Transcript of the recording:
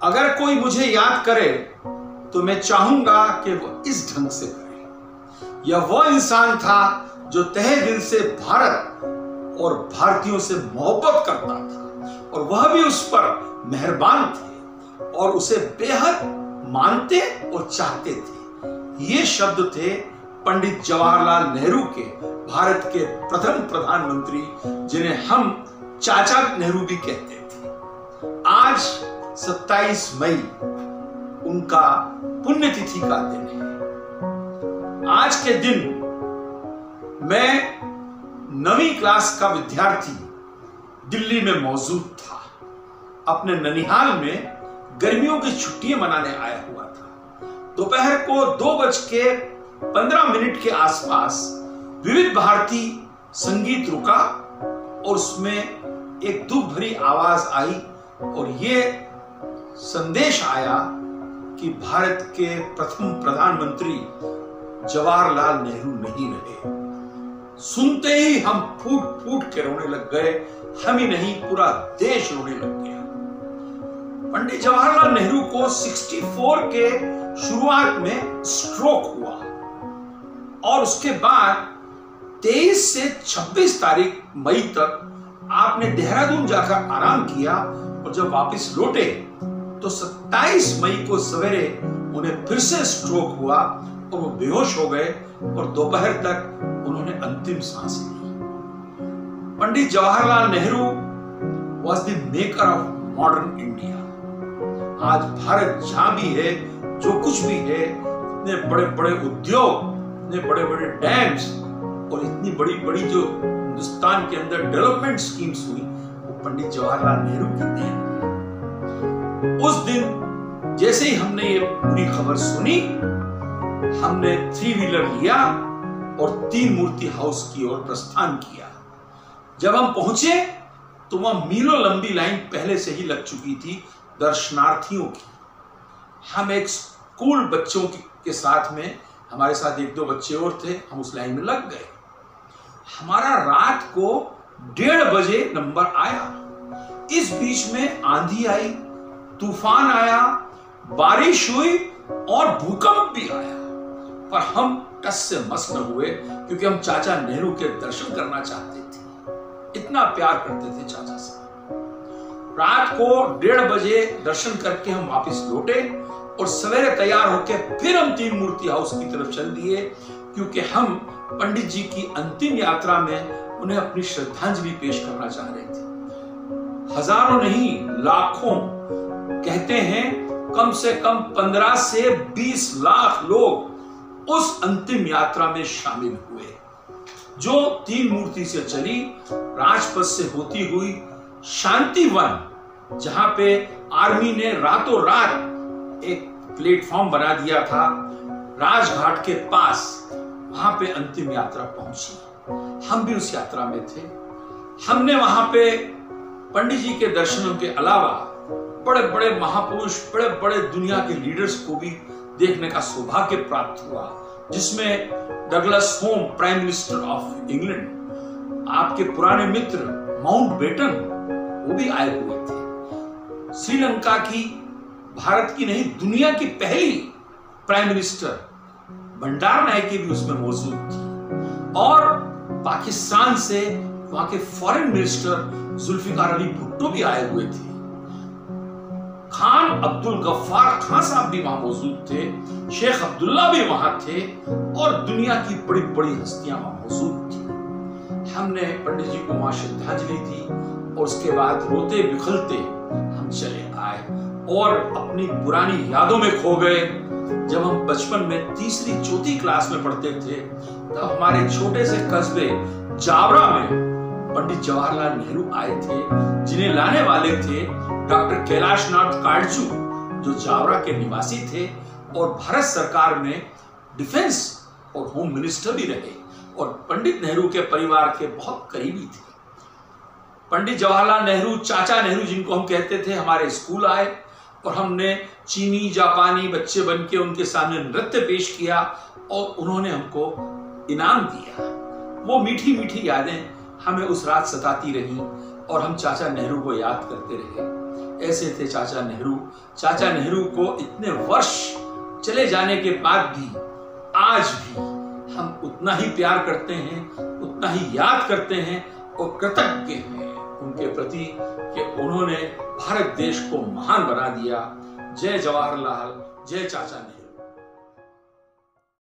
अगर कोई मुझे याद करे तो मैं चाहूंगा कि वो इस ढंग से करे। यह वो इंसान था जो तहे दिल से भारत और भारतीयों से मोहब्बत करता था और वह भी उस पर मेहरबान थे और उसे बेहद मानते और चाहते थे। ये शब्द थे पंडित जवाहरलाल नेहरू के, भारत के प्रथम प्रधानमंत्री, जिन्हें हम चाचा नेहरू भी कहते थे। आज 27 मई उनका पुण्यतिथि का दिन है। आज के दिन मैं 9वीं क्लास का विद्यार्थी दिल्ली में मौजूद था। अपने ननिहाल में गर्मियों की छुट्टियां मनाने आया हुआ था। दोपहर को 2:15 के आसपास विविध भारती संगीत रुका और उसमें एक दुख भरी आवाज आई और ये संदेश आया कि भारत के प्रथम प्रधानमंत्री जवाहरलाल नेहरू नहीं रहे। सुनते ही हम फूट फूट के रोने लग गए। हम ही नहीं, पूरा देश रोने लग गया। पंडित जवाहरलाल नेहरू को 64 के शुरुआत में स्ट्रोक हुआ और उसके बाद 23 से 26 तारीख मई तक आपने देहरादून जाकर आराम किया और जब वापस लौटे तो 27 मई को सवेरे उन्हें फिर से स्ट्रोक हुआ और वो बेहोश हो गए और दोपहर तक उन्होंने अंतिम सांस ली। Pandit Jawaharlal Nehru was the maker of modern India. आज भारत जहां भी है, जो कुछ भी है, इतने बड़े बड़े उद्योग, इतने बड़े बड़े डैम्स और इतनी बड़ी बड़ी जो हिंदुस्तान के अंदर डेवलपमेंट स्कीम्स हुई, वो पंडित जवाहरलाल नेहरू की देन है। उस दिन जैसे ही हमने ये पूरी खबर सुनी, हमने 3 व्हीलर लिया और 3 मूर्ति हाउस की ओर प्रस्थान किया। जब हम पहुंचे तो वहां मीलों लंबी लाइन पहले से ही लग चुकी थी दर्शनार्थियों की। हम एक स्कूल बच्चों के साथ में, हमारे साथ 1-2 बच्चे और थे, हम उस लाइन में लग गए। हमारा रात को 1:30 बजे नंबर आया। इस बीच में आंधी आई, तूफान आया, बारिश हुई और भूकंप भी आया, पर हम टस से मस न हुए क्योंकि हम चाचा नेहरू के दर्शन करना चाहते थे। इतना प्यार करते थे चाचा साहब। रात को 1:30 बजे दर्शन करके हम वापस लौटे और सवेरे तैयार होकर फिर हम 3 मूर्ति हाउस की तरफ चल दिए क्योंकि हम पंडित जी की अंतिम यात्रा में उन्हें अपनी श्रद्धांजलि पेश करना चाह रहे थे। हजारों नहीं, लाखों, कहते हैं कम से कम 15 से 20 लाख लोग उस अंतिम यात्रा में शामिल हुए, जो 3 मूर्ति से चली, राजपथ से होती हुई शांतिवन, जहां पे आर्मी ने रातों रात एक प्लेटफॉर्म बना दिया था राजघाट के पास, वहां पे अंतिम यात्रा पहुंची। हम भी उस यात्रा में थे। हमने वहां पे पंडित जी के दर्शनों के अलावा बड़े बड़े महापुरुष, बड़े बड़े दुनिया के लीडर्स को भी देखने का सौभाग्य प्राप्त हुआ, जिसमें Douglas home, prime minister of England, आपके पुराने मित्र माउंटबेटन, वो भी आए हुए थे। श्रीलंका की, भारत की नहीं, दुनिया की पहली प्राइम मिनिस्टर भंडार नायके भी उसमें मौजूद थी और पाकिस्तान से वहां के फॉरेन मिनिस्टर जुल्फिकार अली भुट्टो भी आए हुए थे। खान अब्दुल गफ्फार खान साहब भी वहां मौजूद थे, शेख अब्दुल्ला भी वहां थे और दुनिया की बड़ी बड़ी हस्तियां वहां मौजूद थी। हमने पंडित जी को वहां श्रद्धांजलि दी और उसके बाद रोते बिखलते हम चले आए और अपनी पुरानी यादों में खो गए। जब हम बचपन में 3री-4थी क्लास में पढ़ते थे, तब हमारे छोटे से कस्बे जावरा में पंडित जवाहरलाल नेहरू आए थे, जिन्हें लाने वाले थे डॉक्टर कैलाश नाथ काटजू, जो जावरा के निवासी थे और भारत सरकार में डिफेंस और होम मिनिस्टर भी रहे और पंडित नेहरू के परिवार के बहुत करीबी थे। पंडित जवाहरलाल नेहरू, चाचा नेहरू जिनको हम कहते थे, हमारे स्कूल आए और हमने चीनी जापानी बच्चे बनके उनके सामने नृत्य पेश किया और उन्होंने हमको इनाम दिया। वो मीठी मीठी यादें हमें उस रात सताती रही और हम चाचा नेहरू को याद करते रहे। ऐसे थे चाचा नेहरू। चाचा नेहरू को इतने वर्ष चले जाने के बाद भी आज भी हम उतना ही प्यार करते हैं, उतना ही याद करते हैं और कृतज्ञ हैं उनके प्रति कि उन्होंने भारत देश को महान बना दिया। जय जवाहरलाल, जय चाचा नेहरू।